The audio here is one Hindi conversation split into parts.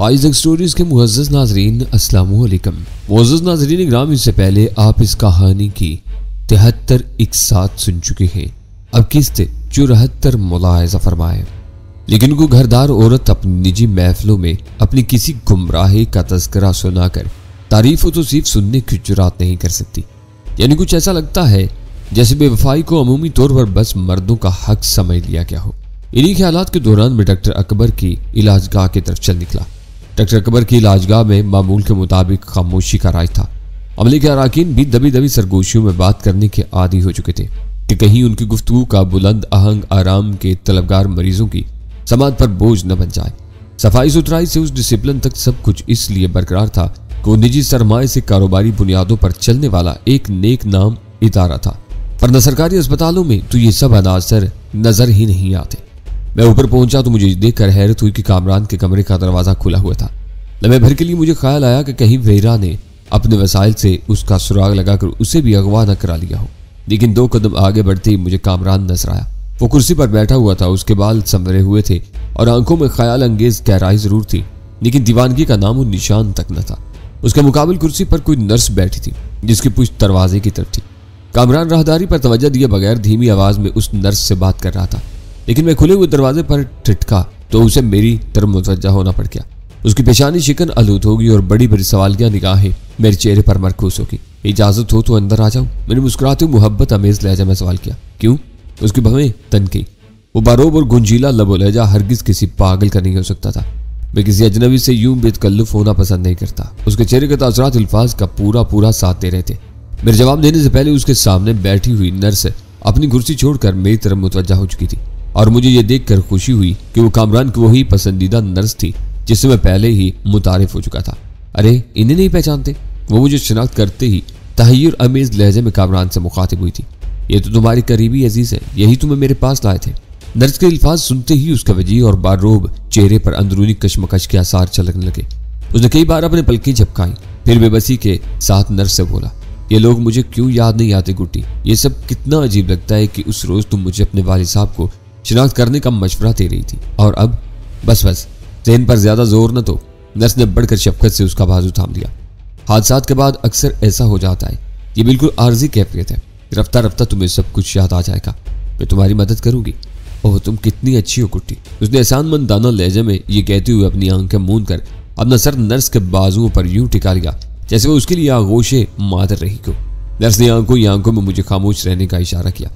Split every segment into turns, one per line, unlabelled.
आइज़ेक स्टोरीज के मुअज़्ज़ज़ नाज़रीन अस्सलामु अलैकुम। मुअज़्ज़ज़ नाज़रीन ग्राम, इससे पहले आप इस कहानी की 73 इक़सात सुन चुके हैं। अब किस्त 74 मुलाहिज़ा फरमाएं। लेकिन को घरदार औरत अपनी निजी महफिलों में अपनी किसी गुमराही का तज़किरा सुनाकर तारीफ व तौसीफ सुनने की जुरात नहीं कर सकती। यानी कुछ ऐसा लगता है जैसे बेवफाई को अमूमी तौर पर बस मर्दों का हक समझ लिया गया हो। इन्हीं ख्यालात के दौरान मैं डॉक्टर अकबर की इलाजगाह की तरफ चल निकला। डॉक्टर अकबर की इलाजगाह में मामूल के मुताबिक खामोशी का राज था। अमले के अराकीन भी दबी दबी सरगोशियों में बात करने के आदी हो चुके थे कि कहीं उनकी गुफ्तगू का बुलंद आहंग आराम के तलबगार मरीजों की समाज पर बोझ न बन जाए। सफाई सुथराई से उस डिसिप्लिन तक सब कुछ इसलिए बरकरार था कि वो निजी सरमाए से कारोबारी बुनियादों पर चलने वाला एक नेक नाम इदारा था, वरना सरकारी अस्पतालों में तो ये सब अनासर नजर ही नहीं आते। मैं ऊपर पहुंचा तो मुझे देखकर हैरत हुई कि कामरान के कमरे का दरवाजा खुला हुआ था। लम्हे भर के लिए मुझे ख्याल आया कि कहीं वेरा ने अपने वसाइल से उसका सुराग लगाकर उसे भी अगवा न करा लिया हो। लेकिन 2 कदम आगे बढ़ते ही मुझे कामरान नजर आया। वो कुर्सी पर बैठा हुआ था, उसके बाल संवरे हुए थे और आंखों में ख्याल अंगेज गहराई जरूर थी, लेकिन दीवानगी का नामो निशान तक न था। उसके मुकाबिल कुर्सी पर कोई नर्स बैठी थी जिसकी पुश्त दरवाजे की तरफ थी। कामरान राहदारी पर तवज्जो दिए बगैर धीमी आवाज में उस नर्स से बात कर रहा था, लेकिन मैं खुले हुए दरवाजे पर ठिठका तो उसे मेरी तरफ मुतवज्जा होना पड़ गया। उसकी पेशानी शिकन आलूद होगी और बड़ी बड़ी सवालिया निगाहें मेरे चेहरे पर मरकूज होगी। इजाजत हो तो अंदर आ जाऊं, मैंने मुस्कुराते हुए मोहब्बत अमेज लहजा में सवाल किया। क्यों? उसकी भवें तन की। वो बारोब और गुंजीला लबो लहजा हरगिज किसी पागल का नहीं हो सकता था। मैं किसी अजनबी से यूं बेतकल्लुफ होना पसंद नहीं करता। उसके चेहरे के तासरात अल्फाज का पूरा साथ दे रहे थे। मेरे जवाब देने से पहले उसके सामने बैठी हुई नर्स अपनी कुर्सी छोड़कर मेरी तरफ मुतवज्जा हो चुकी थी और मुझे यह देखकर खुशी हुई कि वो कामरान की वही पसंदीदा नर्स थी जिससे मैं पहले ही मुतारिफ हो चुका था। अरे इन्हें नहीं पहचानते? वो मुझे शिनाख्त करते ही तहय्युर अमेज लहजे में कामरान से मुखातिब हुई थी। ये तो तुम्हारी करीबी अजीज है, यही तुम्हें मेरे पास लाए थे। नर्स के अल्फाज सुनते ही उसका वजीह और बारोब चेहरे पर अंदरूनी कशमकश के आसार झलकने लगे। उसने कई बार अपने पलकें झपकाई, फिर बेबसी के साथ नर्स से बोला, ये लोग मुझे क्यों याद नहीं आते गुड्डी? ये सब कितना अजीब लगता है कि उस रोज तुम मुझे अपने वालिद साहब को शिनाख्त करने का मशवरा दे रही थी और अब बस ज़हन पर ज्यादा जोर न तो। नर्स ने बढ़कर शफकत से उसका बाजू थाम लिया। हादसात के बाद अक्सर ऐसा हो जाता है, ये बिल्कुल आर्जी कैफियत है। रफ्ता रफ्ता तुम्हें सब कुछ याद आ जाएगा। मैं तुम्हारी मदद करूंगी। ओह तुम कितनी अच्छी हो गुड्डी। उसने एहसानमंदाना लहजे में ये कहते हुए अपनी आंखें मूंद कर अपना सर नर्स के बाजुओं पर यूं टिका लिया जैसे वो उसके लिए आगोशे मादर रही को। नर्स ने आंखों में मुझे खामोश रहने का इशारा किया।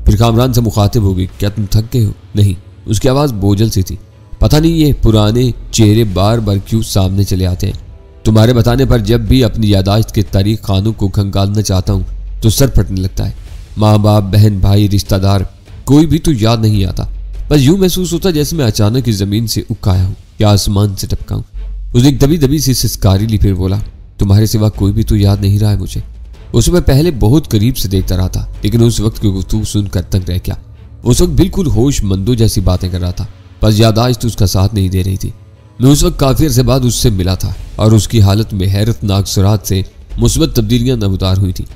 फिर कामरान से मुखातिब हो गई, क्या तुम थक गए हो? नहीं। उसकी आवाज बोझल सी थी। पता नहीं ये पुराने चेहरे बार बार क्यों सामने चले आते हैं। तुम्हारे बताने पर जब भी अपनी यादाश्त के तारीख खानों को खंगालना चाहता हूँ तो सर फटने लगता है। माँ बाप, बहन, भाई, रिश्तेदार, कोई भी तो याद नहीं आता। बस यूं महसूस होता जैसे मैं अचानक इस जमीन से उकाया हूँ या आसमान से टपका हूँ। उसने एक दबी दबी सी सिसकारी ली, फिर बोला, तुम्हारे सिवा कोई भी तो याद नहीं रहा है मुझे। उसे मैं पहले बहुत करीब से देखता रहा था, लेकिन उस वक्त की गुफ्तगू सुनकर तंग रह गया। उस वक्त बिल्कुल होशमंदों जैसी बातें कर रहा था, बस यादाश्त उसका साथ नहीं दे रही थी। मैं उस वक्त काफी अरसे बाद उससे मिला था और उसकी हालत में हैरतनाक सुरात से मुस्बत तब्दीलियां नमूदार हुई थी।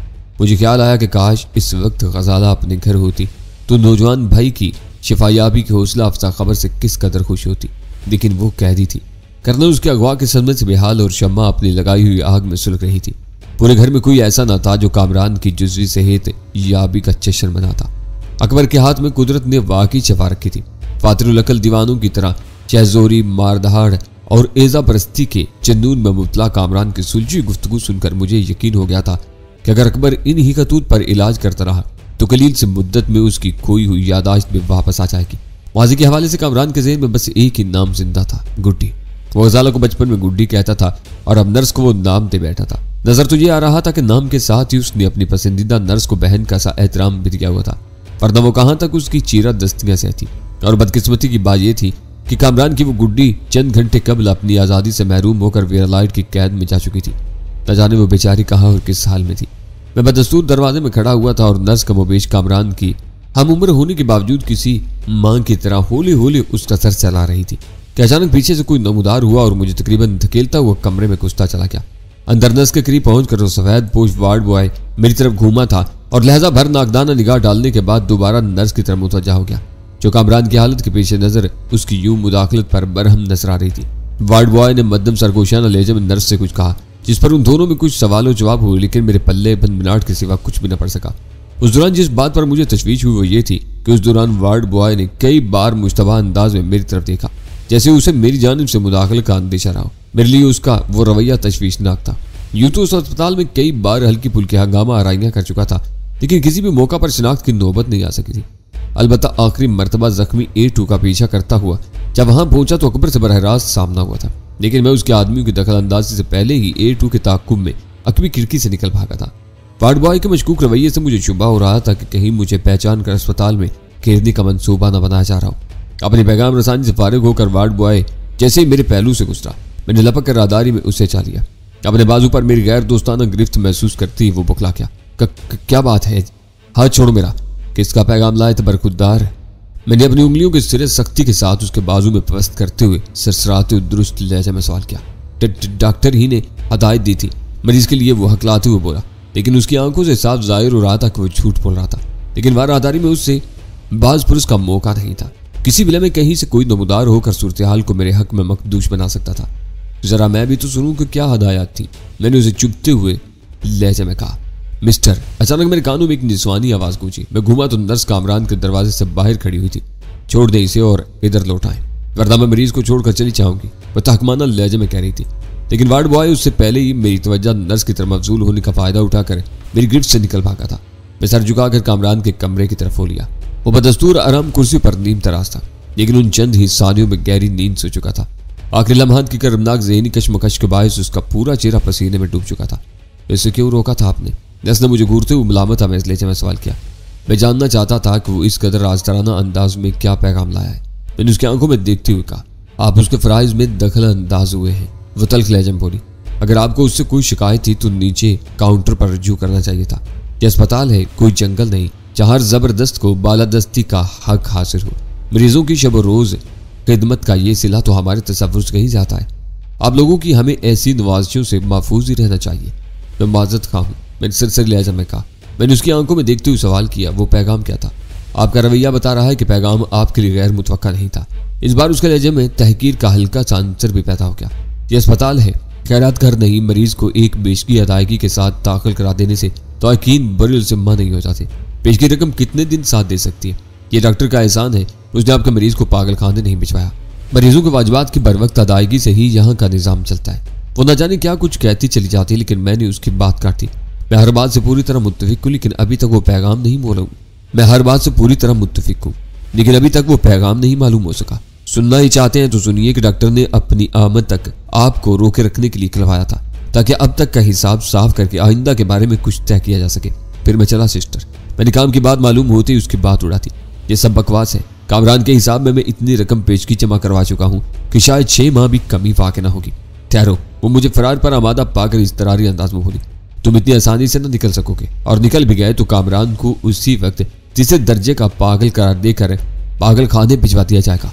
मुझे ख्याल आया कि काश इस वक्त गजाला अपने घर होती तो नौजवान भाई की शिफायाबी की हौसला अफजा खबर से किस कदर खुश होती, लेकिन वो कैदी थी। कर्नल उसके अगवा के सदमे से बेहाल और शम्मा अपनी लगाई हुई आग में सुलग रही थी। पूरे घर में कोई ऐसा न था जो कामरान की जुज़वी सेहत याबी का जश्न मना था। अकबर के हाथ में कुदरत ने वाकई छपा रखी थी। फातिरुल अकल दीवानों की तरह चहजोरी, मारदहाड़ और एजा परस्ती के चंदून में मुबतला कामरान की सुलझी गुफ्तगू सुनकर मुझे यकीन हो गया था कि अगर अकबर इन ही खतूत पर इलाज करता रहा तो कलील से मुद्दत में उसकी खोई हुई यादाश्त भी वापस आ जाएगी। माजी के हवाले से कामरान के ज़हन में बस एक ही नाम जिंदा था, गुड्डी। वो गजाला को बचपन में गुड्डी कहता था और अब नर्स को वो नाम दे बैठा था। नजर तो ये आ रहा था कि नाम के साथ ही उसने अपनी पसंदीदा नर्स को बहन का सा एहतराम भी दिया हुआ था, वरना वो कहां तक उसकी चीरा दस्तियां सहती। और बदकिस्मती की बात यह थी कि कामरान की वो गुड्डी चंद घंटे कबल अपनी आज़ादी से महरूम होकर वेरालाइट की कैद में जा चुकी थी। न जाने वो बेचारी कहाँ और किस हाल में थी। मैं बदस्तूर दरवाजे में खड़ा हुआ था और नर्स कमोबेश कामरान की हम उम्र होने के बावजूद किसी मां की तरह होली होली उसका सर चला रही थी कि अचानक पीछे से कोई नमूदार हुआ और मुझे तकरीबन धकेलता हुआ कमरे में घुसता चला गया। अंदर नर्स के करीब पहुंचकर वो सफेद पोश वार्ड बॉय मेरी तरफ घूमा था और लहजा भर नाकदाना निगाह डालने के बाद दोबारा नर्स की तरफ मुतवज्जा हो गया, जो कामरान की हालत के पेश नजर उसकी यूं मुदाखलत पर बरहम नजर आ रही थी। वार्ड बॉय ने मध्यम सरगोशाना लहजे में नर्स से कुछ कहा, जिस पर उन दोनों में कुछ सवालों जवाब हुए, लेकिन मेरे पल्ले भनभनाहट के सिवा कुछ भी न पड़ सका। उस दौरान जिस बात पर मुझे तशवीश हुई वो ये थी कि उस दौरान वार्ड बॉय ने कई बार मुश्तबा अंदाज में मेरी तरफ देखा, जैसे उसे मेरी जानिब से मुदाखलत का अंदेशा रहा हो। मेरे लिए उसका वो रवैया तशवीशनाक था। यूं तो उस अस्पताल में कई बार हल्की फुल्की हंगामा आराइयां कर चुका था, लेकिन किसी भी मौका पर शिनाख्त की नौबत नहीं आ सकी थी। अलबत्ता आखिरी मरतबा जख्मी A2 का पीछा करता हुआ जब वहां पहुंचा तो अकबर से बरह रास्त सामना हुआ था, लेकिन मैं उसके आदमियों की दखल अंदाजी से पहले ही A2 के ताकुब में अकबी खिड़की से निकल भागा था। वार्ड बॉय के मशकूक रवैये से मुझे शुबा हो रहा था कि कहीं मुझे पहचान कर अस्पताल में घेरने का मंसूबा न बनाया जा रहा हो। अपनी पैगाम रसानी से फारिग होकर वार्ड बॉय जैसे ही मेरे पहलू से गुजरा, मैंने लपक कर राहदारी में उसे चा लिया। अपने बाजू पर मेरी गैर दोस्ताना गिरफ्त महसूस करती वो बुखला क्या क्या बात है? हाथ छोड़ो मेरा। किसका पैगाम लाए थे बरखुद्दार? मैंने अपनी उंगलियों के सिरे सख्ती के साथ उसके बाजू में पस्त करते हुए सरसराते हुए दुरुस्त लहजे में सवाल किया। डॉक्टर ही ने हदायत दी थी, मरीज के लिए, वो हकलाते हुए बोला, लेकिन उसकी आंखों से साफ जाहिर हो रहा था कि वो झूठ बोल रहा था। लेकिन वह राहदारी में उससे बाज पुरुष का मौका नहीं था। किसी विलय में कहीं से कोई नमूदार होकर सूरत हाल को मेरे हक में मकदूश बना सकता था। जरा मैं भी तो सुनूं कि क्या हदायत थी। मैंने उसे चुभते हुए लहजे में कहा, मिस्टर। अचानक मेरे कानों में एक निस्वानी आवाज गूंजी। मैं घूमा तो नर्स कामरान के दरवाजे से बाहर खड़ी हुई थी। छोड़ दे इसे और इधर लौट आए, वरना मैं मरीज को छोड़कर चली जाऊंगी, वह तहकमाना लहजे में कह रही थी। लेकिन वार्ड बॉय उससे पहले ही मेरी तवज्जो नर्स की तरफ मबजूल होने का फायदा उठाकर मेरी गिरफ्त से निकल भागा था। मैं सर झुकाकर कामरान के कमरे की तरफ हो लिया। वो बदस्तूर आराम कुर्सी पर नीम तराज था, लेकिन उन चंद ही सानियों में गहरी नींद सो चुका था। आखिरी लम्हात की कर्मनाक ज़हनी कशमकश के बायस उसका पूरा चेहरा पसीने में डूब चुका था। इसे क्यों रोका था आपने? नर्स ने मुझे घूरते हुए मुलामत हमें लहजे में सवाल किया। मैं जानना चाहता था कि वो इस कदर राजतराना अंदाज में क्या पैगाम लाया है। मैंने उसकी आंखों में देखते हुए कहा, आप उसके फराइज में दखल अंदाज हुए हैं। वो तल्ख लहजे में बोली, अगर आपको उससे कोई शिकायत थी तो नीचे काउंटर पर रजू करना चाहिए था। यह अस्पताल है, कोई जंगल नहीं, जहाँ जबरदस्त को बालादस्ती का हक हासिल हो। मरीजों की शब रोज खिदमत का ये सिला तो हमारे तसव्वुर से कहीं जाता है। आप लोगों की हमें ऐसी नवाजिशों से महफूज ही रहना चाहिए। मैं माजरत खा हूँ, मैंने सिरसर लहजा में कहा। मैंने उसकी आंखों में देखते हुए सवाल किया, वो पैगाम क्या था? आपका रवैया बता रहा है कि पैगाम आपके लिए गैर मुतवक्का नहीं था। इस बार उसके लहजे में तहकीर का हल्का सा अंसर भी पैदा हो गया। यह अस्पताल है, खैरात घर नहीं। मरीज को एक पेशगी अदायगी के साथ दाखिल करा देने से तो यकीन बरिल से मना नहीं हो जाते। पेशगी रकम कितने दिन साथ दे सकती है? ये डॉक्टर का एहसान है, उसने आपके मरीज को पागल खाने नहीं भिजवाया। मरीजों के वाजिबात की बरवक्त अदायगी से ही यहाँ का निज़ाम चलता है। वो न जाने क्या कुछ कहती चली जाती, लेकिन मैंने उसकी बात काटी। मैं हर बात से पूरी तरह मुत्तफिक हूँ, लेकिन अभी तक वो पैगाम नहीं मालूम हो सका। सुनना ही चाहते हैं तो सुनिए कि डॉक्टर ने अपनी आमद तक आपको रोके रखने के लिए खिलवाया था, ताकि अब तक का हिसाब साफ करके आइंदा के बारे में कुछ तय किया जा सके। फिर मैं चला सिस्टर। मैंने काम की बात मालूम होते ही उसकी बात उड़ा दी। ये सब बकवास है। कामरान के हिसाब में मैं इतनी रकम पेशगी जमा करवा चुका हूँ कि शायद 6 माह भी कमी वाक़ ना होगी। ठहरो। वो मुझे फरार पर आमादा पाकर इस तरारी अंदाज में बोली, तुम इतनी आसानी से न निकल सकोगे, और निकल भी गए तो कामरान को उसी वक्त तीसरे दर्जे का पागल करार देकर पागल खाने भिजवा दिया जाएगा।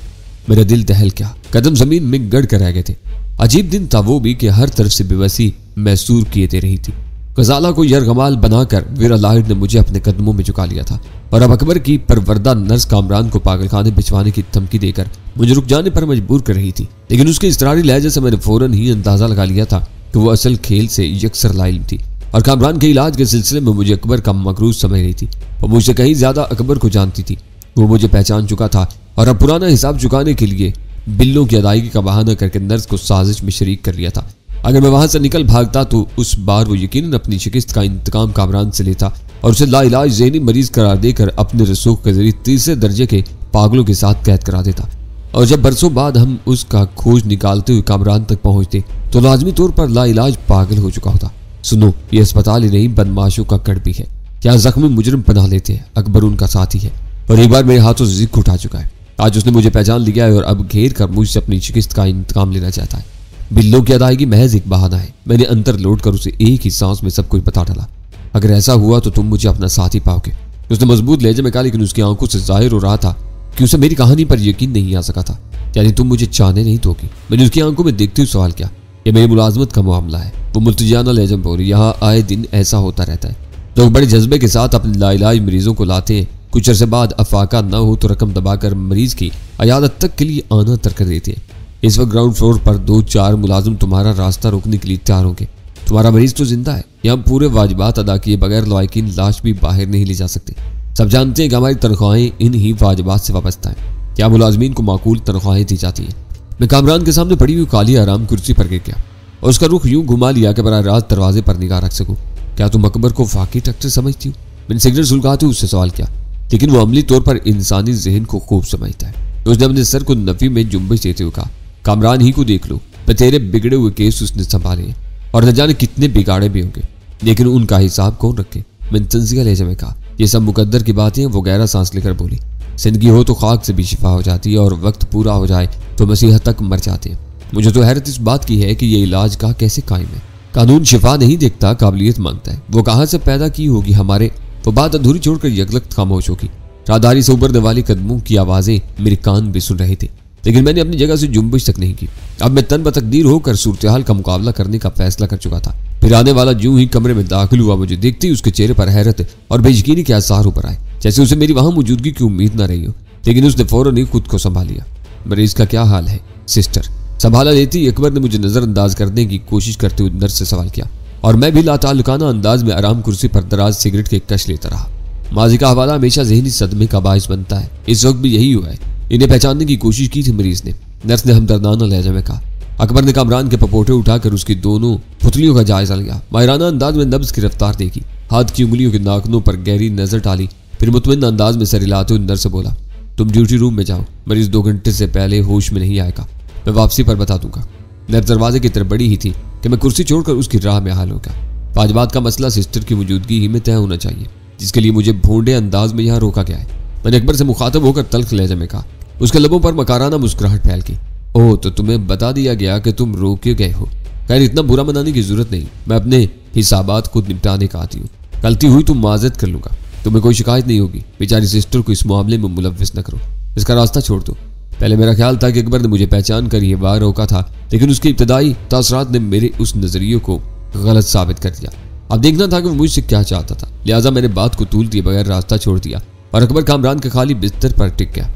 मेरा दिल दहल गया, कदम जमीन में गड़ कर रह गए थे। अजीब दिन था वो भी कि हर तरफ से बेबसी महसूर किए दे रही थी। गजाला को यरगमाल बनाकर वीरा लाहिड़ ने मुझे अपने कदमों में झुका लिया था, और अब अकबर की परवरदा नर्स कामरान को पागल खाने भिजवाने की धमकी देकर मुझे रुक जाने पर मजबूर कर रही थी। लेकिन उसके इसरारी लहजे से मैंने फौरन ही अंदाजा लगा लिया था कि वो असल खेल से यकसर लाइल थी, और कामरान के इलाज के सिलसिले में मुझे अकबर का मकरूज समझ रही थी। वो मुझसे कहीं ज्यादा अकबर को जानती थी। वो मुझे पहचान चुका था, और अब पुराना हिसाब चुकाने के लिए बिल्लों की अदायगी का बहाना करके नर्स को साजिश में शरीक कर लिया था। अगर मैं वहां से निकल भागता तो उस बार वो यकीनन अपनी शिकस्त का इंतकाम कामरान से लेता और उसे लाइलाज ज़हनी मरीज करार देकर अपने रसूख के जरिए तीसरे दर्जे के पागलों के साथ कैद करा देता। और जब बरसों बाद हम उसका खोज निकालते हुए कामरान तक पहुंचते तो लाजमी तौर पर लाइलाज पागल हो चुका होता। सुनो, ये अस्पताल ही नहीं, बदमाशों का गढ़ भी है। क्या जख्मी मुजरिम पनाह लेते हैं? अकबर उनका साथी है, और एक बार मेरे हाथों से जिक्र उठा चुका है। आज उसने मुझे पहचान लिया है और अब घेर कर मुझसे अपनी शिकस्त का इंतकाम लेना चाहता है। बिल्लों की अदायगी महज एक बहाना है। मैंने अंतर लौट कर उसे एक ही सांस में सब कुछ बता डाला। अगर ऐसा हुआ तो तुम मुझे अपना साथी पाओगे। उसने मजबूत लहजे में कहा, लेकिन उसकी आंखों से जाहिर हो रहा था कि उसे मेरी कहानी पर यकीन नहीं आ सका था। यानी तुम मुझे चाहने नहीं दोगी? मैंने उसकी आंखों में देखते हुए सवाल किया। यह मेरी मुलाजमत का मामला है। वो मुल्तजाना लहजे में बोली, यहाँ आए दिन ऐसा होता रहता है। लोग बड़े जज्बे के साथ अपने लाइलाज मरीजों को लाते हैं। कुछ अरसे बाद अफाका न हो तो रकम दबाकर मरीज की अयादत तक के लिए आना तर्क कर देते हैं। इस वक्त ग्राउंड फ्लोर पर 2-4 मुलाजिम तुम्हारा रास्ता रोकने के लिए तैयार होंगे। तुम्हारा मरीज तो जिंदा है, यहाँ पूरे वाजिबात अदा किए बगैर लवाकिन लाश भी बाहर नहीं ले जा सकते। सब जानते हैं कि हमारी तनख्वाहें इन ही वाजिबात से वाबस्ता है। क्या मुलाजमीन को माकूल तनख्वाहें दी जाती हैं। मैं कामरान के सामने पड़ी हुई काली आराम कुर्सी पर गिर गया और उसका रुख यूं घुमा लिया कि बराह रास्त दरवाजे पर निगाह रख सकूं। क्या तुम अकबर को फाकी डॉक्टर समझती हो? मैंने सिगरेट सुलगाते उससे सवाल किया, लेकिन वो अमली तौर पर इंसानी जहन को खूब समझता है। उसने अपने सर को नफी में जुम्बश देते हुए कहा, कामरान ही को देख लो, तेरे बिगड़े हुए केस उसने संभाले और न जाने कितने बिगाड़े भी होंगे, लेकिन उनका हिसाब कौन रखे। मैंने तंजिया लहजे में कहा, ये सब मुकद्दर की बातें हैं। वो गहरा सांस लेकर बोली, जिंदगी हो तो खाक से भी शिफा हो जाती है और वक्त पूरा हो जाए तो मसीहा तक मर जाते हैं। मुझे तो हैरत इस बात की है कि ये इलाज का कैसे कायम है। कानून शिफा नहीं देखता, काबिलियत मांगता है। वो कहाँ से पैदा की होगी हमारे। वो बात अधूरी छोड़कर यकलख्त खामोश होगी। राहदारी से उबरने वाली कदमों की आवाजें मेरे कान भी सुन रहे थे, लेकिन मैंने अपनी जगह से जुम्बिश तक नहीं की। अब मैं तन बतकदीर होकर सूरत-ए-हाल का मुकाबला करने का फैसला कर चुका था। फिर आने वाला यूं ही कमरे में दाखिल हुआ, मुझे देखते ही उसके चेहरे पर हैरत और बेयकीनी के आसार ऊपर आए, जैसे उसे मेरी वहां मौजूदगी की उम्मीद न रही हो। लेकिन उसने फौरन ही खुद को संभाल लिया। मरीज का क्या हाल है सिस्टर? संभाला लेती अकबर ने मुझे नजरअंदाज करने की कोशिश करते हुए नर्स से सवाल किया और मैं भी लाताल्लुकाना अंदाज में आराम कुर्सी पर दराज सिगरेट के कश लेता रहा। माजी का हवाला हमेशा जहनी सदमे का बाइस बनता है। इस वक्त भी यही हुआ है। इन्हें पहचानने की कोशिश की थी मरीज ने। नर्स ने हमदर्दाना लहजे में कहा। अकबर ने कामरान के पपोटे उठाकर उसकी दोनों पुतलियों का जायजा लिया। माहिराना अंदाज में नब्ज की रफ्तार देखी, हाथ की उंगलियों के नाखनों पर गहरी नजर डाली, फिर मुतमईन अंदाज में सर हिलाते हुए नर्स से बोला, तुम ड्यूटी रूम में जाओ, मरीज 2 घंटे से पहले होश में नहीं आएगा, मैं वापसी पर बता दूंगा। नर्स दरवाजे की तरफ बड़ी ही थी कि मैं कुर्सी छोड़कर उसकी राह में हाल हो गया। वाजिबात का मसला सिस्टर की मौजूदगी ही में तय होना चाहिए, जिसके लिए मुझे भोंडे अंदाज में यहाँ रोका गया है। मैंने अकबर से मुखातब होकर तल्ख लहजे में कहा। उसके लबों पर मकाराना मुस्कुराहट फैल गई। ओह, तो तुम्हें बता दिया गया कि तुम रोके गए हो। खैर, इतना बुरा मनाने की जरूरत नहीं, मैं अपने हिसाबात खुद निपटाने का आती हूँ। गलती हुई तो माजरत कर लूंगा, तुम्हें कोई शिकायत नहीं होगी। बेचारी सिस्टर को इस मामले में मुलव्विस न करो, इसका रास्ता छोड़ दो। पहले मेरा ख्याल था कि अकबर ने मुझे पहचान कर ये बार रोका था, लेकिन उसके इब्तदाई तासरात ने मेरे उस नजरिए को गलत साबित कर दिया। अब देखना था कि वो मुझसे क्या चाहता था, लिहाजा मैंने बात को तूल दिए बगैर रास्ता छोड़ दिया और अकबर कामरान के खाली बिस्तर पर टिक गया।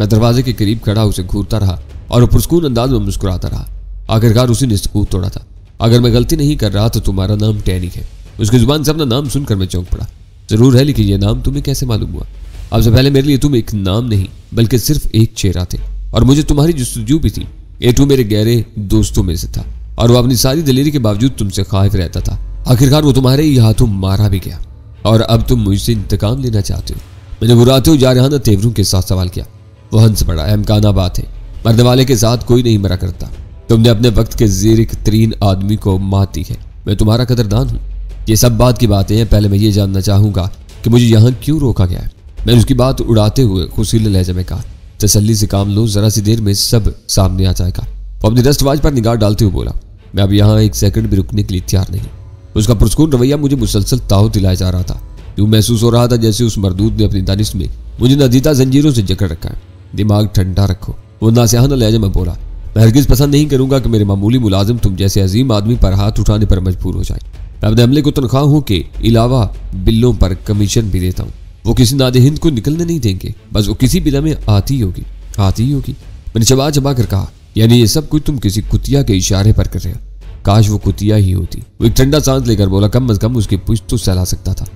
मैं दरवाजे के करीब खड़ा उसे घूरता रहा और पुरस्कून अंदाज में मुस्कुराता रहा। आखिरकार उसी ने सबूत तोड़ा था। अगर मैं गलती नहीं कर रहा तो तुम्हारा नाम टैनी है। उसकी जुबान से अपना नाम सुनकर मैं चौंक पड़ा। जरूर है, लेकिन यह नाम तुम्हें कैसे मालूम हुआ? अब से पहले मेरे लिए तुम एक नाम नहीं बल्कि सिर्फ एक चेहरा थे और मुझे तुम्हारी जुस्तजू भी थी। एटू मेरे गहरे दोस्तों में से था और वो अपनी सारी दलेरी के बावजूद तुमसे खाइफ रहता था। आखिरकार वो तुम्हारे ही हाथों मारा भी गया और अब तुम मुझसे इंतकाम लेना चाहते हो। मैंने बुराते हुए जारहाना तेवरों के साथ सवाल किया। वो हंस पड़ा। अहमकाना बात है, मरने वाले के साथ कोई नहीं मरा करता। तुमने अपने वक्त के ज़ीरिक तरीन आदमी को मात दी है। मैं तुम्हारा कदरदान हूँ। ये सब बात की बातें हैं। पहले मैं ये जानना चाहूंगा कि मुझे यहाँ क्यों रोका गया है। मैंने उसकी बात उड़ाते हुए खुशीले लहजे में कहा, तसल्ली से काम लो, जरा सी देर में सब सामने आ जाएगा। वो अपनी दस्तवाज पर निगाह डालते हुए बोला, मैं अब यहाँ एक सेकंड भी रुकने के लिए तैयार नहीं। उसका पुरस्कून रवैया मुझे मुसलसल ताव दिलाया जा रहा था। यूं महसूस हो रहा था जैसे उस मरदूद ने अपनी दानिश में मुझे नादीदा जंजीरों से जकड़ रखा है। दिमाग ठंडा रखो, वो नासिहाना लहजे में बोला। मैं हरगिज पसंद नहीं करूंगा कि मेरे मामूली मुलाजिम तुम जैसे अजीम आदमी पर हाथ उठाने पर मजबूर हो जाए। मैं अपने अमले को तनख्वाहों के अलावा बिलों पर कमीशन भी देता हूँ। वो किसी नादे हिंद को निकलने नहीं देंगे, बस वो किसी बिला में आती होगी। मैंने चबा चबा कर कहा, यानी ये सब कुछ तुम किसी कुतिया के इशारे पर कर रहे हो। काश वो कुतिया ही होती। वो एक ठंडा सांस लेकर बोला, कम अज कम उसकी पुश्त तो सहला सकता था।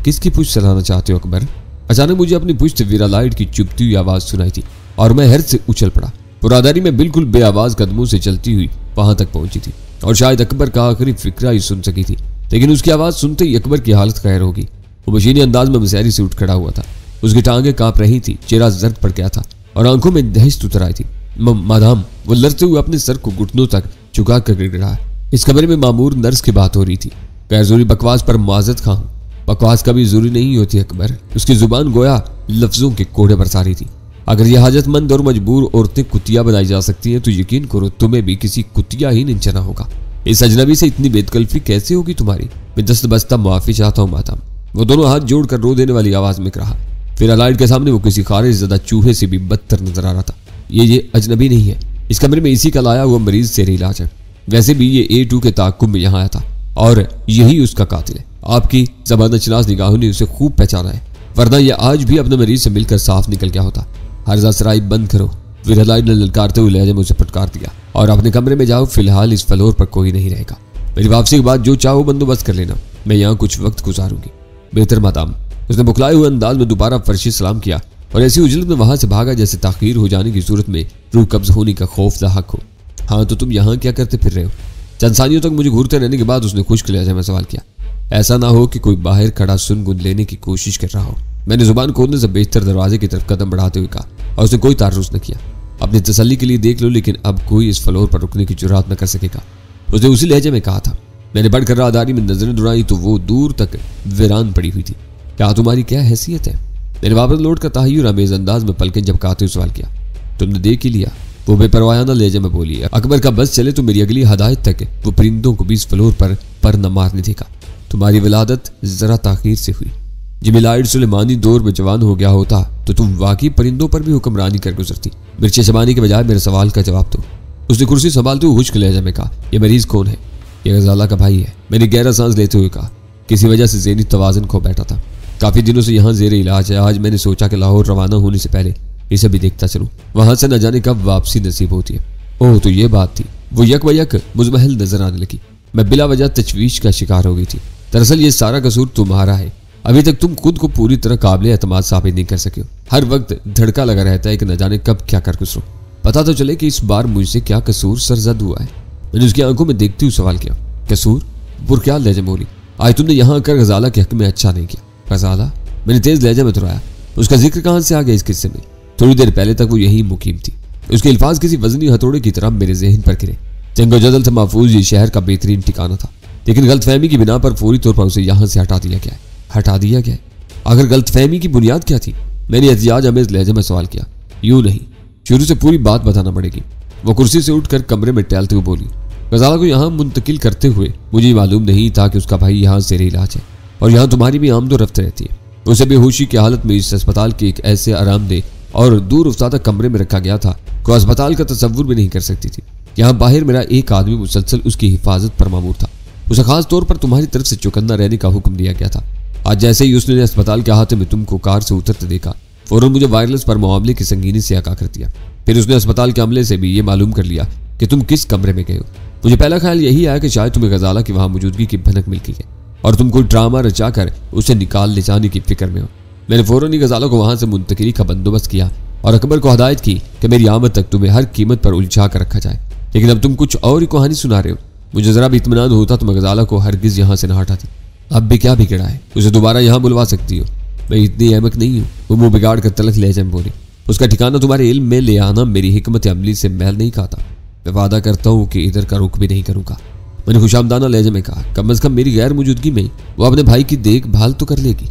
किसकी पुश्त सहलाना चाहते हो अकबर? अचानक मुझे अपनी पुश्त विरालाइट की चुभती हुई आवाज सुनाई थी और मैं हर्ष से उछल पड़ा। पुरादारी में बिल्कुल बेआवाज कदमों से चलती हुई वहां तक पहुंची थी और शायद अकबर का आखिरी फिक्रा ही सुन सकी थी, लेकिन उसकी आवाज सुनते ही अकबर की हालत खैर होगी। वो मशीनी अंदाज में मसहरी से उठ खड़ा हुआ था। उसकी टांगें कांप रही थी, चेहरा जर्द पड़ गया था और आंखों में दहशत उतर आई थी। मादाम, वो लड़ते हुए अपने सर को घुटनों तक झुका कर गिड़गिड़ा। इस कमरे में मामूर नर्स की बात हो रही थी। गैर जरूरी बकवास पर माजरत खां। बकवास कभी जरूरी नहीं होती अकबर। उसकी जुबान गोया लफ्जों के कोड़े बरसा रही थी। अगर यह हाजतमंद और मजबूर औरतें कुतिया बनाई जा सकती हैं तो यकीन करो तुम्हें भी किसी कुतिया ही निंचना होगा। इस अजनबी से इतनी बेतकल्फी कैसे होगी तुम्हारी? मैं दस्त बस्ता माफी चाहता हूँ माताम। वो दोनों हाथ जोड़कर रो देने वाली आवाज में कहा। फिर अलाइड के सामने वो किसी खारिज ज़दा चूहे से भी बदतर नजर आ रहा था। ये अजनबी नहीं है। इस कमरे में इसी का लाया हुआ मरीज से इलाज है। वैसे भी ये A2 के ताक़ुब में यहाँ आया था और यही उसका कातिल है। आपकी ज़बानशनास निगाहों ने उसे खूब पहचाना है, वरना यह आज भी अपने मरीज से मिलकर साफ निकल गया होता। हर्जा सराई बंद करो, फिर हलाई ने ललकारते हुए लहजे में उसे फटकार दिया, और अपने कमरे में जाओ, फिलहाल इस फ्लोर पर कोई नहीं रहेगा। मेरी वापसी के बाद जो चाहो बंदोबस्त कर लेना, मैं यहाँ कुछ वक्त गुजारूंगी। बेहतर मादाम। उसने बुखलाए हुए अंदाज में दोबारा फर्शी सलाम किया और ऐसी उजलत में वहां से भागा जैसे ताखीर हो जाने की सूरत में रूह कब्ज होने का खौफ लाहक हो। हाँ, तो तुम यहाँ क्या करते फिर रहे हो? चंद सानियों तक मुझे घूरते रहने के बाद उसने खुश्क लहजे में सवाल किया। ऐसा ना हो कि कोई बाहर खड़ा सुन गुन लेने की कोशिश कर रहा हो। मैंने जुबान खोलने से बेहतर दरवाजे की तरफ कदम बढ़ाते हुए कहा, और उसने कोई तारुस न किया। अपनी तसल्ली के लिए देख लो, लेकिन अब कोई इस फ्लोर पर रुकने की जुर्रात न कर सकेगा, उसने उसी लहजे में कहा था। मैंने बढ़कर राहदारी में नजरें दौड़ाई तो वो दूर तक वीरान पड़ी हुई थी। क्या तुम्हारी क्या हैसियत है? मैंने वापस लौट कर तहय्युर अमेज़ अंदाज में पलकें झपकाते हुए सवाल किया। तुमने देख ही लिया, वो बेपरवाहाना लहजे में बोली। अकबर का बस चले तो मेरी अगली हदायत तक वो परिंदों को भी इस फ्लोर पर न मारने देगा। तुम्हारी विलादत जरा ताखीर से हुई। जिमिलाइड सुलेमानी दौर में जवान हो गया होता तो तुम वाकई परिंदों पर भी हुक्मरानी कर गुजरती। मिर्ची चबाने के बजाय मेरे सवाल का जवाब दो। उसने कुर्सी संभालते हुए खुश्क लहजे में कहा, यह मरीज कौन है? यह गजाला का भाई है। मैंने गहरा सांस लेते हुए कहा। किसी वजह से ज़हनी तवाज़ुन खो बैठा था। काफी दिनों से यहाँ जेर इलाज है। आज मैंने सोचा कि लाहौर रवाना होने से पहले इसे भी देखता चलूं। वहां से न जाने कब वापसी नसीब होती है। ओह, तो ये बात थी। वो यक व यक मुजमहल नजर आने लगी। मैं बिला वजह तशवीश का शिकार हो गई थी। दरअसल ये सारा कसूर तुम्हारा है। अभी तक तुम खुद को पूरी तरह काबिल एतमाद साबित नहीं कर सके हो। हर वक्त धड़का लगा रहता है कि न जाने कब क्या कर गुजरो। पता तो चले कि इस बार मुझसे क्या कसूर सरजद हुआ है। मैंने उसकी आंखों में देखते हुए सवाल किया। कसूर? बुरक्याल लहजे में बोली। आज तुमने यहाँ आकर गजाला के हक में अच्छा नहीं किया। गजाला? मैंने तेज लहजे में दोहराया। उसका जिक्र कहां से आ गया इस किस्से में? थोड़ी देर पहले तक वो यही मुकीम थी। उसके अल्फाज किसी वजनी हथौड़े की तरह मेरे ज़हन पर गिरे। जंगो जदल से महफूज ये शहर का बेहतरीन ठिकाना था, लेकिन गलतफहमी की बिना पर फौरी तौर पर उसे यहाँ से हटा दिया गया। हटा दिया गया? आखिर गलतफहमी की बुनियाद क्या थी? मैंने एहतियाज अमेज़ लहजे में सवाल किया। यूं नहीं, शुरू से पूरी बात बताना पड़ेगी। वो कुर्सी से उठकर कमरे में टहलते हुए बोली। गजाला को यहाँ मुंतकिल करते हुए मुझे मालूम नहीं था कि उसका भाई यहाँ ज़ेर इलाज है और यहाँ तुम्हारी भी आमदो रफ्त रहती है। उसे बेहोशी की हालत में इस अस्पताल के एक ऐसे आरामदेह और दूर उफ्तादा कमरे में रखा गया था को अस्पताल का तसव्वुर भी नहीं कर सकती थी। यहाँ बाहर मेरा एक आदमी मुसलसल उसकी हिफाजत पर मामूर था। उसे खास तौर पर तुम्हारी तरफ से चौकन्ना रहने का हुक्म दिया गया था। आज जैसे ही उसने अस्पताल के अहाते में तुमको कार से उतरते देखा, फौरन मुझे वायरलेस पर मामले की संगीनी से आगाह कर दिया। फिर उसने अस्पताल के अमले से भी ये मालूम कर लिया कि तुम किस कमरे में गए हो। मुझे पहला ख्याल यही आया कि शायद तुम्हें गजाला की वहां मौजूदगी की भनक मिल गई है और तुम कोई ड्रामा रचाकर उसे निकाल ले जाने की फिक्र में हो। मैंने फौरन ही गजाला को वहां से मुंतकिली का बंदोबस्त किया और अकबर को हदायत की कि मेरी आमद तक तुम्हें हर कीमत पर उलझा कर रखा जाए। लेकिन अब तुम कुछ और ही कहानी सुना रहे हो। मुझे जरा भी इत्मीनान होता तो मैं गजाला को हरगिज यहाँ से न हटाती। अब भी क्या बिगड़ा है? उसे दोबारा यहाँ बुलवा सकती हो। मैं इतनी अहमक नहीं हूँ। वो मुंह बिगाड़ कर तलख लहजे में बोली। उसका ठिकाना तुम्हारे इल्म में ले आना मेरी हिकमत अमली से महल नहीं खाता। मैं वादा करता हूँ कि इधर का रुख भी नहीं करूँगा। मैंने खुशामदाना लहजे में कहा। कम अज कम मेरी गैर मौजूदगी में वो अपने भाई की देखभाल तो कर लेगी।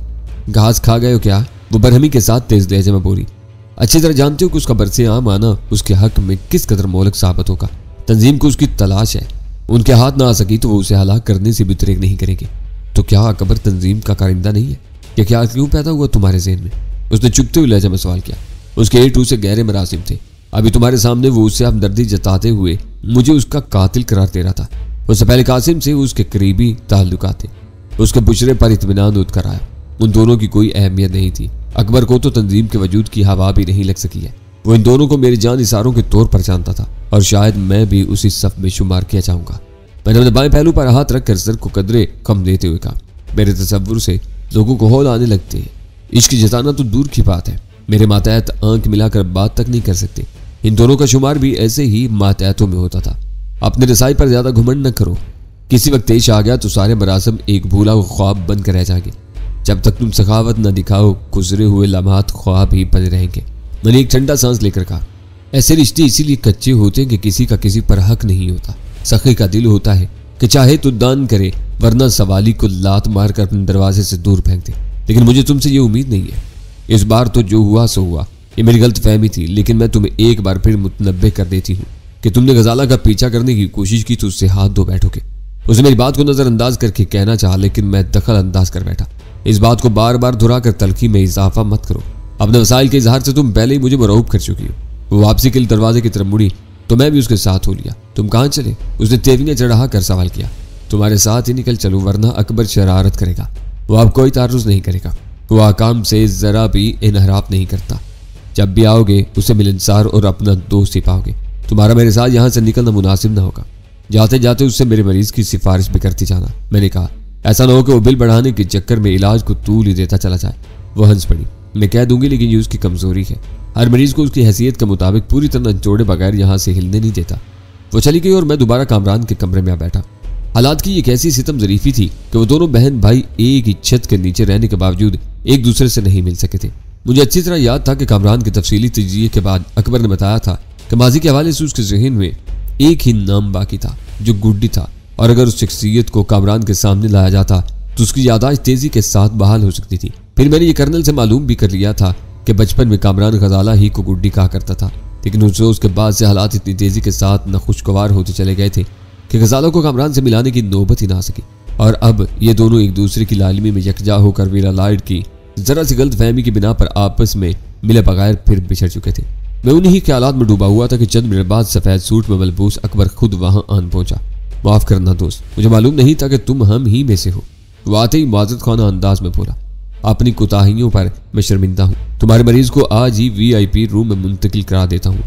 घास खा गए हो क्या? वो बरहमी के साथ तेज लहजे में बोली। अच्छी तरह जानते हो कि उसका बरसे आम आना उसके हक में किस कदर मोहलक साबित होगा। तंजीम को उसकी तलाश है। उनके हाथ ना आ सकी तो वो उसे हलाक करने से भी तरेक नहीं करेंगे। तो क्या अकबर तंजीम का कारिंदा नहीं है? क्या ख्याल क्यों पैदा हुआ तुम्हारे ज़हन में? उसने चुपते हुए लहजे में सवाल किया। उसके ए टू से गहरे मरासिम थे। अभी तुम्हारे सामने वो उससे हमदर्दी जताते हुए मुझे उसका कातिल करार दे रहा था। उससे पहले कासिम से उसके करीबी ताल्लुकात थे। उसके बुशरे पर इत्मीनान उठ कर आया। उन दोनों की कोई अहमियत नहीं थी। अकबर को तो तंजीम के वजूद की हवा भी नहीं लग सकी है। वो इन दोनों को मेरे जान इशारों के तौर पर जानता था और शायद मैं भी उसी सफ में शुमार किया जाऊंगा। मैंने अपने बाएं पहलू पर हाथ रखकर सर को कदरे कम देते हुए कहा। मेरे तसव्वुर से लोगों को हौल आने लगते हैं। इश्क जताना तो दूर की बात है। मेरे मातहत आंख मिलाकर बात तक नहीं कर सकते। इन दोनों का शुमार भी ऐसे ही मातहतों में होता था। अपने रसाई पर ज्यादा घुमंड न करो। किसी वक्त तेज आ गया तो सारे मरासम एक भूला हुआ ख्वाब बन कर रह जाएंगे। जब तक तुम सखावत न दिखाओ गुजरे हुए लम्हात ख्वाब ही बने रहेंगे। मैंने एक ठंडा सांस लेकर कहा। ऐसे रिश्ते इसीलिए कच्चे होते हैं कि किसी का किसी पर हक नहीं होता। सखी का दिल होता है कि चाहे तो दान करे, वरना सवाली को लात मार कर अपने दरवाजे से दूर फेंक दे। लेकिन मुझे तुमसे ये उम्मीद नहीं है। इस बार तो जो हुआ सो हुआ। ये मेरी गलत फहमी थी। लेकिन मैं तुम्हें एक बार फिर मुतनब्बे कर देती हूँ कि तुमने गजाला का पीछा करने की कोशिश की तो उससे हाथ धो बैठोगे। उसने मेरी बात को नजरअंदाज करके कहना चाहा, लेकिन मैं दखल अंदाज कर बैठा। इस बात को बार बार दोहरा कर तलखी में इजाफा मत करो। अपने वसाइल के इजहार से तुम पहले ही मुझे मरऊब कर चुकी हो। वो वापसी के लिए दरवाजे की तरफ मुड़ी तो मैं भी उसके साथ हो लिया। तुम कहाँ चले? उसने तेवियां चढ़ा कर सवाल किया। तुम्हारे साथ ही निकल चलूं, वरना अकबर शरारत करेगा। वो अब कोई तारुज नहीं करेगा। वो आकाम से जरा भी इनहराफ नहीं करता। जब भी आओगे उसे मिलनसार और अपना दोस्त ही पाओगे। तुम्हारा मेरे साथ यहाँ से निकलना मुनासिब ना होगा। जाते जाते उससे मेरे मरीज की सिफारिश भी करती जाना। मैंने कहा ऐसा ना हो कि वो बिल बढ़ाने के चक्कर में इलाज को तूल ही देता चला जाए। वो हंस पड़ी। मैं कह दूंगी लेकिन ये उसकी कमजोरी है। हर मरीज को उसकी हैसियत के मुताबिक पूरी तरह जोड़े बगैर यहाँ से हिलने नहीं देता। वो चली गई और मैं दोबारा कामरान के कमरे में आ बैठा। हालात की एक ऐसी सितम ज़रीफी थी कि वो दोनों बहन भाई एक ही छत के नीचे रहने के बावजूद एक दूसरे से नहीं मिल सके थे। मुझे अच्छी तरह याद था कि कामरान की तफसीली तजिए के बाद अकबर ने बताया था कि माजी के हवाले से उसके जहन में एक ही नाम बाकी था जो गुड्डी था, और अगर उस शख्सियत को कामरान के सामने लाया जाता तो उसकी यादाश्त तेजी के साथ बहाल हो सकती थी। फिर मैंने ये कर्नल से मालूम भी कर लिया था कि बचपन में कामरान गजाला ही को गुड्डी कहा करता था, लेकिन उस रोज के बाद से हालात इतनी तेजी के साथ नखुशगवार होते चले गए थे कि गजाला को कामरान से मिलाने की नौबत ही ना आ सकी। और अब ये दोनों एक दूसरे की लालिमी में यकजा होकर वीरा लाइड की जरा सी गलत फहमी की बिना पर आपस में मिले बगैर फिर बिछड़ चुके थे। मैं उन्हीं ख्यालात में डूबा हुआ था कि चंद मिनट बाद सफेद सूट में मलबूस अकबर खुद वहां आन पहुंचा। माफ करना दोस्त, मुझे मालूम नहीं था कि तुम हम ही में से हो। वो आते ही माजरत खाना अंदाज में बोला, अपनी कोताहियों पर मैं शर्मिंदा हूँ। तुम्हारे मरीज को आज ही VIP रूम में मुंतकिल करा देता हूँ।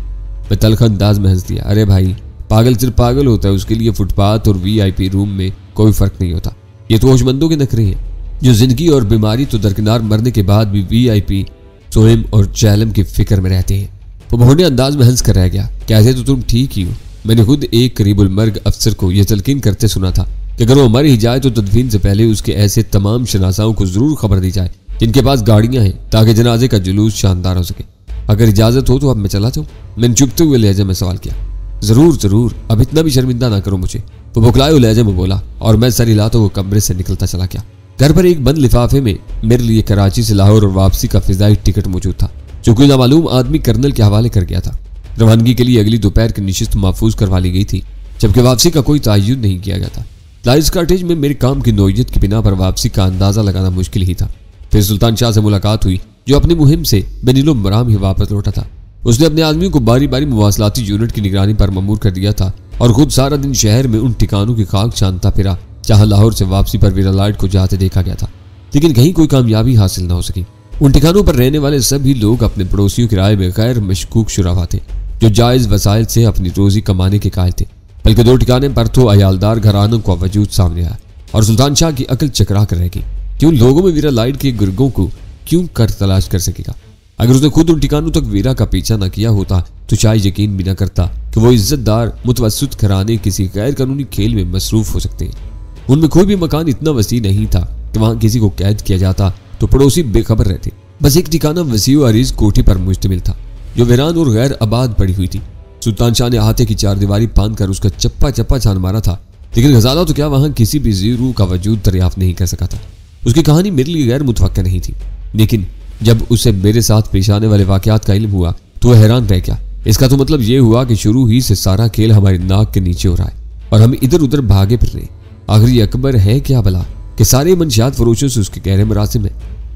मैं तलख अंदाज में हंस दिया। अरे भाई, पागल सिर्फ पागल होता है, उसके लिए फुटपाथ और VIP रूम में कोई फर्क नहीं होता। ये तो होशमंदों के नखरे हैं जो जिंदगी और बीमारी तो दरकिनार मरने के बाद भी VIP सोएम और चैलम की फिक्र में रहते हैं। वो भोंडे अंदाज में हंस कर रह गया। कहते तो तुम ठीक ही हो। मैंने खुद एक करीबुल मर्ग अफसर को यह तलकीन करते सुना था कि अगर वो मर ही जाए तो तदफीन से पहले उसके ऐसे तमाम शनासाओं को जरूर खबर दी जाए जिनके पास गाड़ियां हैं, ताकि जनाजे का जुलूस शानदार हो सके। अगर इजाजत हो तो अब मैं चला जाऊं? मैंने चुपते हुए लहजे में सवाल किया। जरूर जरूर, अब इतना भी शर्मिंदा ना करो मुझे, वो बुखलाए हुए लहजे में बोला, और मैं सर हिलाते हुए कमरे से निकलता चला गया। घर पर एक बंद लिफाफे में मेरे लिए कराची से लाहौर और वापसी का फिजाई टिकट मौजूद था, जो कोई नामालूम आदमी कर्नल के हवाले कर गया था। रवानगी के लिए अगली दोपहर की निशिस्त महफूज करवा ली गई थी, जबकि वापसी का कोई तायुन नहीं किया गया था। लाइस कॉटेज में मेरे काम की नोयत की बिना पर वापसी का अंदाजा लगाना मुश्किल ही था। फिर सुल्तान शाह से मुलाकात हुई, जो अपनी मुहिम से बेनीलो मराम ही वापस लौटा था। उसने अपने आदमियों को बारी बारी मुवासलाती यूनिट की निगरानी पर ममूर कर दिया था और खुद सारा दिन शहर में उन ठिकानों की खाक छानता फिरा जहां लाहौर से वापसी पर वीरा लाइड को जाते देखा गया था, लेकिन कहीं कोई कामयाबी हासिल न हो सकी। उन ठिकानों पर रहने वाले सभी लोग अपने पड़ोसियों की राय में गैर मशकूक शुराफा थे, जो जायज वसाइल से अपनी रोजी कमाने के कायल थे। बल्कि दो ठिकाने पर तो अयालदार घरानों का वजूद सामने आया और सुल्तान शाह की अकल चकरा कर रहेगी कि उन लोगों में वीरा लाइड के गिरगों को क्यों कर तलाश कर सकेगा। अगर उसने खुद उन ठिकानों तक वीरा का पीछा न किया होता तो शायद यकीन भी न करता कि वो इज्जतदार मुतवस्सित घराने किसी गैर कानूनी खेल में मसरूफ हो सकते हैं। उनमें कोई भी मकान इतना वसी नहीं था कि वहां किसी को कैद किया जाता तो पड़ोसी बेखबर रहते। बस एक ठिकाना वसी और अरीज कोठी पर मुश्तमिल था, जो वीरान और गैर आबाद पड़ी हुई थी। सुल्तान शाह ने अहाते की चारदीवारी बांध कर उसका चप्पा चप्पा छान मारा था, लेकिन गजाला तो क्या वहां किसी भी जीरू का वजूद दरियाफ्त नहीं कर सका था। उसकी कहानी मेरे लिए गैर मुतवक्का नहीं थी, लेकिन जब उसे मेरे साथ पेश आने वाले वाकयात का इल्म हुआ तो वह हैरान रह गया। इसका तो मतलब यह हुआ कि शुरू ही से सारा खेल हमारी नाक के नीचे हो रहा है और हम इधर उधर भागे फिर रहे। आखिर ये अकबर है क्या भला कि सारे मंशियात फरोशों से उसके गहरे मरासिम है।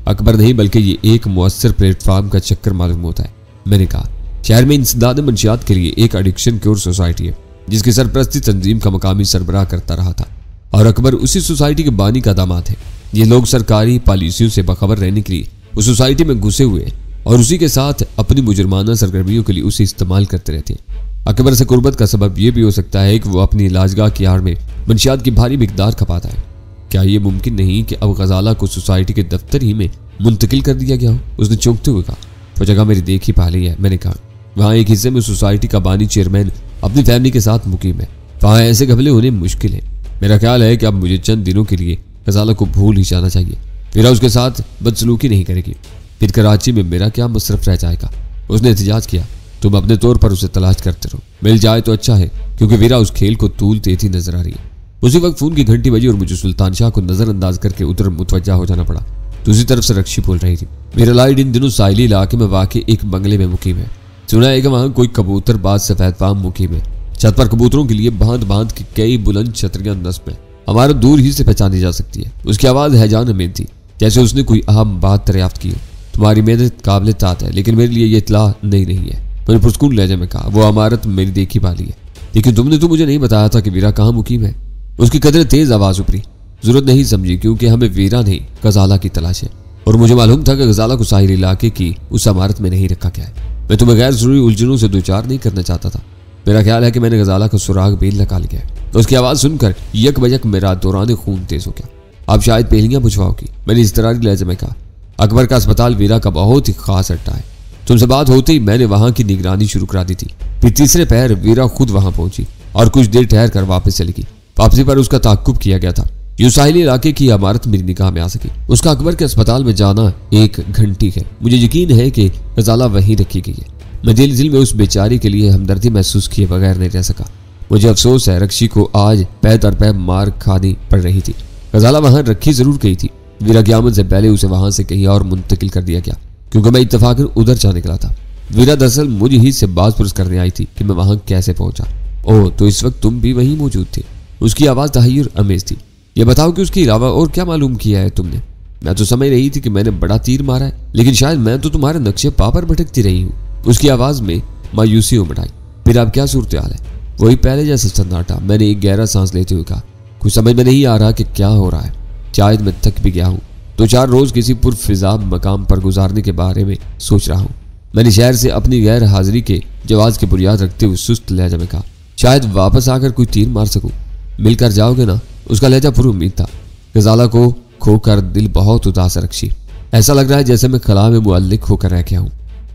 अकबर नहीं बल्कि ये एक मुअस्सर प्लेटफॉर्म का चक्कर मालूम होता है। मैंने कहा, शहर में इंसदाद मंशियात के लिए एक एडिक्शन क्योर सोसाइटी है जिसकी सरपरस्ती तंजीम का मकामी सरबराह करता रहा था, और अकबर उसी सोसाइटी के बानी का दामाद है। ये लोग सरकारी पॉलिसियों से बाखबर रहने के लिए उस सोसाइटी में घुसे हुए और उसी के साथ अपनी मुजरमाना सरगर्मियों के लिए उसे इस्तेमाल करते रहते हैं। अकबर से कुर्बत का सबब यह भी हो सकता है कि वो अपनी इलाजगाह की आड़ में मंशियात की भारी मिकदार खपाता है। क्या ये मुमकिन नहीं कि अब गजाला को सोसाइटी के दफ्तर ही में मुंतकिल कर दिया गया हो? उसने चौंकते हुए कहा। वो जगह मेरी देख ही पा ली है। मैंने कहा, वहाँ एक हिस्से में सोसाइटी का बानी चेयरमैन अपनी फैमिली के साथ मुकीम है। वहाँ ऐसे घबले होने मुश्किल है। मेरा ख्याल है कि अब मुझे चंद दिनों के लिए गजाला को भूल ही जाना चाहिए। मेरा उसके साथ बदसलूकी नहीं करेगी, फिर कराची में मेरा क्या मसरफ रह जाएगा। उसने एहतजाज किया। तुम अपने तौर पर उसे तलाश करते रहो, मिल जाए तो अच्छा है, क्योंकि वीरा उस खेल को तूल तेती नजर आ रही है। उसी वक्त फोन की घंटी बजी और मुझे सुल्तान शाह को नजरअंदाज करके उधर मुतवज्जा हो जाना पड़ा। दूसरी तरफ से रक्षी बोल रही थी। वीरा लाइड इन दिनों साहिली इलाके में वाकई एक बंगले में मुकीम है। सुना है कि वहां कोई कबूतरबाज सफेद फार्म मुकीम है। छत पर कबूतरों के लिए बांध बांध की कई बुलंद छतरियां नस्ब है। हमारा दूर ही से पहचानी जा सकती है। उसकी आवाज हैजान अमीन थी, जैसे उसने कोई अहम बात दरियाफ्त की हो। तुम्हारी मेहनत काबिल तात है, लेकिन मेरे लिए यह इतला नहीं है। मैंने पुरस्कून लहजे में कहा। वो इमारत मेरी देखी वाली है, लेकिन तुमने तो मुझे नहीं बताया था कि वीरा कहाँ मुकीम है। उसकी कदर तेज आवाज उभरी। जरूरत नहीं समझी, क्योंकि हमें वीरा नहीं गजाला की तलाश है। और मुझे मालूम था कि गजाला को साहिल इलाके की उस इमारत में नहीं रखा गया है। मैं तुम्हें गैर जरूरी उलझनों से दो चार नहीं करना चाहता था। मेरा ख्याल है कि मैंने गजाला का सुराग बेल निकाल लिया है। तो उसकी आवाज़ सुनकर यक बयक मेरा दौरान खून तेज हो गया। आप शायद पहेलियां बुझवाओगी, मैंने इस तरह लहजे में कहा। अकबर का अस्पताल वीरा का बहुत ही खास अड्डा है। तुमसे बात होते ही मैंने वहां की निगरानी शुरू करा दी थी। फिर तीसरे पहर वीरा खुद वहां पहुंची और कुछ देर ठहर कर वापस चली गई। वापसी पर उसका ताक्कुब किया गया था। यूं साहिली इलाके की इमारत मेरी निगाह में आ सकी। उसका अकबर के अस्पताल में जाना 1 घंटी है। मुझे यकीन है कि गजाला वहीं रखी गई है। मैं दिल में उस बेचारी के लिए हमदर्दी महसूस किए बगैर नहीं रह सका। मुझे अफसोस है रक्षी को आज पै दर पै मार खानी पड़ रही थी। गजाला वहां रखी जरूर गई थी। वीरा की आमद से पहले उसे वहां से कहीं और मुंतकिल कर दिया गया, क्योंकि मैं इत्तफाकन उधर जा निकला था। वीरा दरअसल मुझे ही से बात पुरस करने आई थी कि मैं वहां कैसे पहुंचा। ओह, तो इस वक्त तुम भी वहीं मौजूद थे। उसकी आवाज़ तहय्युर अमेज थी। ये बताओ कि उसके अलावा और क्या मालूम किया है तुमने? मैं तो समझ रही थी कि मैंने बड़ा तीर मारा है, लेकिन शायद मैं तो तुम्हारे नक्शे पा पर भटकती रही हूँ। उसकी आवाज़ में मायूसी उमड़ आई। फिर अब क्या सूरत हाल है? वही पहले जैसा सन्नाटा। मैंने एक गहरा सांस लेते हुए कहा, कुछ समझ में नहीं आ रहा कि क्या हो रहा है। शायद मैं थक भी गया हूँ। 2-4 रोज किसी पुरफिजा मकाम पर गुजारने के बारे में सोच रहा हूँ। मैंने शहर से अपनी गैर हाजिरी के जवाब की बुनियाद रखते हुए सुस्त लहजा में कहा, शायद वापस आकर कोई तीर मार सकूं। मिलकर जाओगे ना? उसका लहजा पुरुम्मीद था। गजाला को खोकर दिल बहुत उदास रक्षी। ऐसा लग रहा है जैसे मैं खला में मुअल्लिक होकर रह गया हूँ।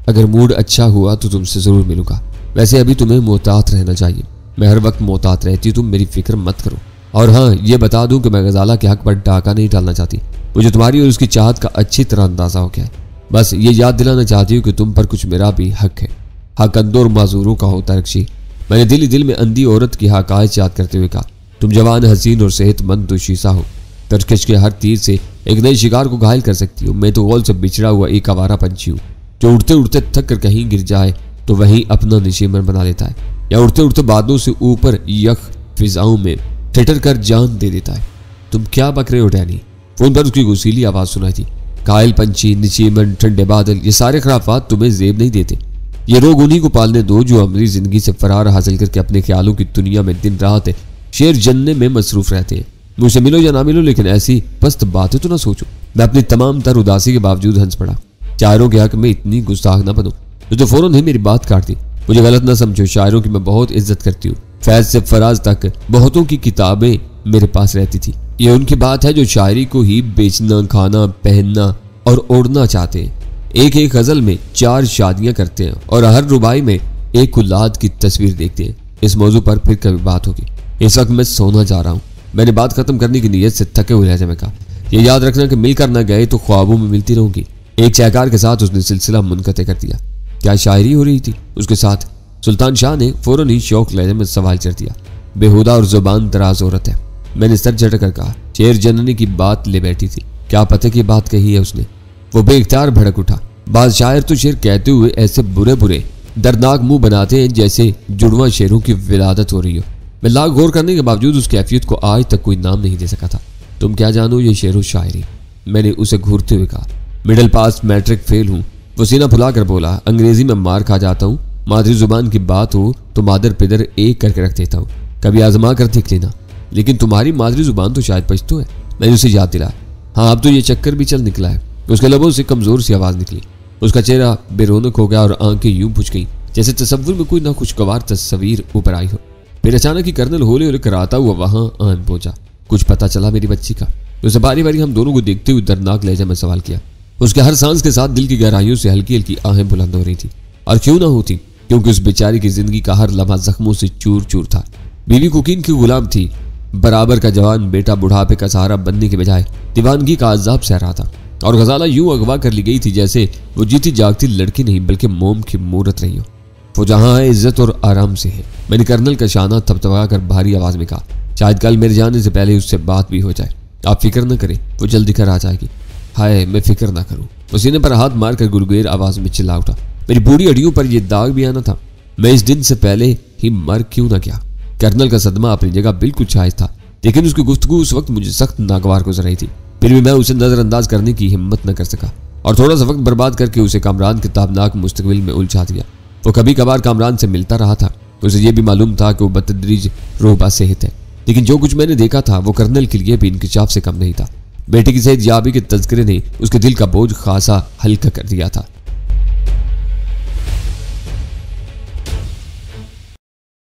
अगर मूड अच्छा हुआ तो तुमसे जरूर मिलूंगा। वैसे अभी तुम्हें मोहतात रहना चाहिए। मैं हर वक्त मोहतात रहती, तुम मेरी फिक्र मत करो। और हाँ, ये बता दूं कि मैं गजाला के हक पर डाका नहीं डालना चाहती। मुझे तुम्हारी और उसकी चाहत का अच्छी तरह अंदाजा हो गया है। बस ये याद दिलाना चाहती हूँ कि तुम पर कुछ मेरा भी हक है। हक अंधों और माजूरों का होता है रक्षी। मैंने दिल ही दिल में अंधी औरत की हकायत याद करते हुए कहा, तुम जवान, हसीन और सेहतमंद दोशीसा हो। तरकश के हर तीर से एक नए शिकार को घायल कर सकती हो। मैं तो गौल से बिछड़ा हुआ एक आवारा पंछी हूँ जो उड़ते उड़ते थक कर कहीं गिर जाए तो वहीं अपना निशान बना लेता है, या उड़ते उड़ते बादलों से ऊपर यख फिजाओं में ठिठर कर जान दे देता है। तुम क्या बक रहे हो डैनी? फोन पर उसकी गुस्सीली आवाज सुनाई थी। कायल पंछी, निचीमन, ठंडे बादल, ये सारे खराफात तुम्हें जेब नहीं देते। ये रोग उन्हीं को पालने दो जो अमली जिंदगी से फरार हासिल करके अपने ख्यालों की दुनिया में दिन रात शेर जनने में मसरूफ रहते हैं। मुझसे मिलो या ना मिलो, लेकिन ऐसी पस्त बातें तो ना सोचो। मैं अपनी तमाम तर उदासी के बावजूद हंस पड़ा। शायरों के हक में इतनी गुस्ताख ना बनो। तो फौरन ही मेरी बात काट दी। मुझे गलत ना समझो, शायरों की मैं बहुत इज्जत करती हूँ। फैज से फराज तक बहुतों की किताबें मेरे पास रहती थी। ये उनकी बात है जो शायरी को ही बेचना, खाना, पहनना और ओढ़ना चाहते हैं। एक एक गजल में 4 शादियां करते हैं और हर रुबाई में एक कुल्लाद की तस्वीर देखते हैं। इस मौजू पर फिर कभी बात होगी। इस वक्त मैं सोना जा रहा हूँ। मैंने बात खत्म करने की नीयत से थके हुए लहजे में कहा, यह याद रखना कि मिलकर न गए तो ख्वाबों में मिलती रहूंगी। एक चहकार के साथ उसने सिलसिला मुनक़ते कर दिया। क्या शायरी हो रही थी उसके साथ? सुल्तान शाह ने फौरन ही शौक लहजे में सवाल चढ़ दिया। बेहुदा और जुबान दराज औरत है। मैंने सर झटक कर कहा, शेर जननी की बात ले बैठी थी। क्या पता की बात कही है उसने? वो बेइख्तियार भड़क उठा। बाद शायर तो शेर कहते हुए ऐसे बुरे बुरे दर्दनाक मुंह बनाते हैं जैसे जुड़वा शेरों की विलादत हो रही हो। मैं लाख गौर करने के बावजूद उस कैफियत को आज तक कोई नाम नहीं दे सका था। तुम क्या जानो ये शेर व शायरी? मैंने उसे घूरते हुए कहा। मिडिल पास, मैट्रिक फेल हूँ। वो सीना फुला कर बोला, अंग्रेजी में मार खा जाता हूँ। मादरी जुबान की बात हो तो मादर पिदर एक करके रख देता हूँ। कभी आजमा कर देख लेना। लेकिन तुम्हारी मादरी जुबान तो शायद पछतो है। मैंने उसे याद दिलाया। हाँ, अब तो ये चक्कर भी चल निकला है। उसके लबों से कमजोर सी आवाज निकली। उसका चेहरा बेरौनक हो गया और आंखें यूं बुझ गई जैसे तसव्वुर में कोई ना खुशगवार तस्वीर ऊपर आई हो। फिर अचानक ही कर्नल होले होले कराता हुआ वहां आन पहुंचा। कुछ पता चला मेरी बच्ची का? उसे बारी बारी हम दोनों को देखते हुए दर्दनाक लहजा में सवाल किया। उसके हर सांस के साथ दिल की गहराइयों से हल्की हल्की आहें बुलंद हो रही थी। और क्यों ना होती, क्योंकि उस बेचारी की जिंदगी का हर लम्हा जख्मों से चूर चूर था। बीवी कुकीन की गुलाम थी। बराबर का जवान बेटा बुढ़ापे का सहारा बनने के बजाय दीवानगी का अजाब सह रहा था। और गजाला यूं अगवा कर ली गई थी जैसे वो जीती जागती लड़की नहीं बल्कि मोम की मूरत रही हो। वो जहां है इज्जत और आराम से है। मैंने कर्नल का शाना थपथपा कर भारी आवाज में कहा, शायद कल मेरे जाने से पहले उससे बात भी हो जाए। आप फिक्र न करें, वो जल्दी घर आ जाएगी। हाय, मैं फिक्र ना करूं। वो सीने पर हाथ मारकर गुलगुलेर आवाज में चिल्ला उठा। मेरी बूढ़ी अड़ियों पर यह दाग भी आना था। मैं इस दिन से पहले ही मर क्यों ना गया। कर्नल का सदमा अपनी जगह बिल्कुल जायज था, लेकिन उसकी गुफ्तगू उस वक्त मुझे सख्त नागवार गुजर रही थी। फिर भी मैं उसे नजरअंदाज करने की हिम्मत न कर सका और थोड़ा सा वक्त बर्बाद करके उसे कामरान के ताबनाक मुस्तकबिल में उलझा दिया। वो कभी कभार कामरान से मिलता रहा था। उसे यह भी मालूम था कि वो बतदरीज रूहबा सेहत है, लेकिन जो कुछ मैंने देखा था वो कर्नल के लिए भी इंकिशाफ से कम नहीं था। बेटे की सेहतयाबी के तज़किरे ने उसके दिल का बोझ खासा हल्का कर दिया था।